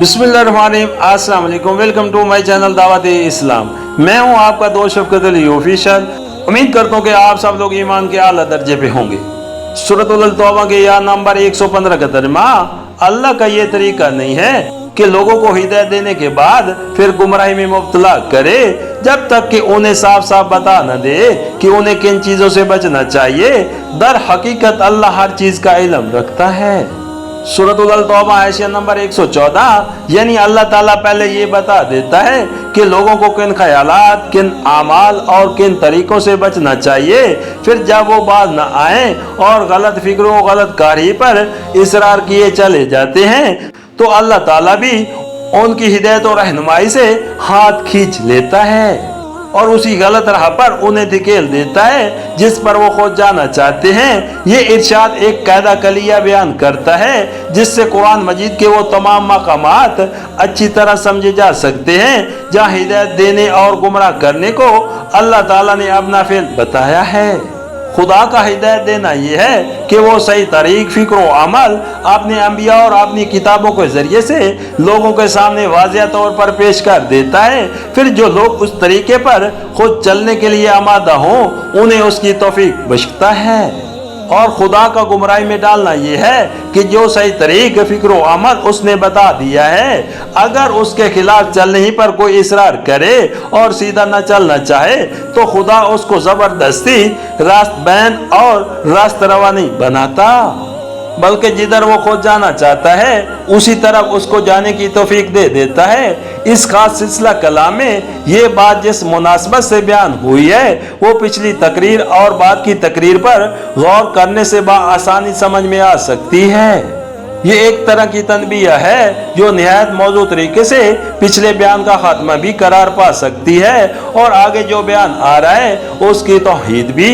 बिस्मिल्लाहिर्रहमानिर्रहीम, अस्सलाम वालेकुम। वेलकम टू माय चैनल दावत इस्लाम। मैं हूं आपका दोस्त शफकत अली ऑफिशियल। उम्मीद करता हूं कि आप सब लोग ईमान के आला दर्जे पे होंगे। सूरह तौबा के या नंबर 115 का तर्जुमा, अल्लाह का ये तरीका नहीं है कि लोगों को हिदायत देने के बाद फिर गुमराही में मुब्तला करे जब तक कि उन्हें साफ साफ बता न दे कि उन्हें किन चीजों से बचना चाहिए। दर हकीकत अल्लाह हर चीज का इल्म रखता है। सूरह तौबा आयत नंबर 114, यानी अल्लाह ताला पहले ये बता देता है कि लोगों को किन ख्यालात, किन आमाल और किन तरीकों से बचना चाहिए। फिर जब वो बात न आए और गलत फिक्रों, गलत कारी पर इसरार किए चले जाते हैं तो अल्लाह ताला भी उनकी हिदायत और रहनुमाई से हाथ खींच लेता है और उसी गलत राह पर उन्हें धकेल देता है जिस पर वो खुद जाना चाहते हैं। ये इरशाद एक कायदा कलिया बयान करता है जिससे कुरान मजीद के वो तमाम मकामात अच्छी तरह समझे जा सकते हैं जहाँ हिदायत देने और गुमराह करने को अल्लाह ताला ने अपना फेल बताया है। खुदा का हिदायत देना यह है कि वो सही तरीक, फिक्र और अमल अपने अंबिया और अपनी किताबों के जरिए से लोगों के सामने वाज़ेह तौर पर पेश कर देता है। फिर जो लोग उस तरीके पर खुद चलने के लिए आमादा हों उन्हें उसकी तौफीक बख्शता है। और खुदा का गुमराही में डालना यह है कि जो सही तरीक, फिक्र और अमल उसने बता दिया है, अगर उसके खिलाफ चलने ही पर कोई इसरार करे और सीधा न चलना चाहे तो खुदा उसको जबरदस्ती रास्त बैन और रास्त रवा नहीं बनाता, बल्कि जिधर वो खुद जाना चाहता है उसी तरफ उसको जाने की तौफीक दे देता है। इस खास सिलसिला कलाम में ये बात जिस मुनासबत से बयान हुई है वो पिछली तकरीर और बाद की तकरीर पर गौर करने से आसानी समझ में आ सकती है। ये एक तरह की तनबीह है जो निहायत मौजूद तरीके से पिछले बयान का खात्मा भी करार पा सकती है और आगे जो बयान आ रहा है उसकी तौहीद भी।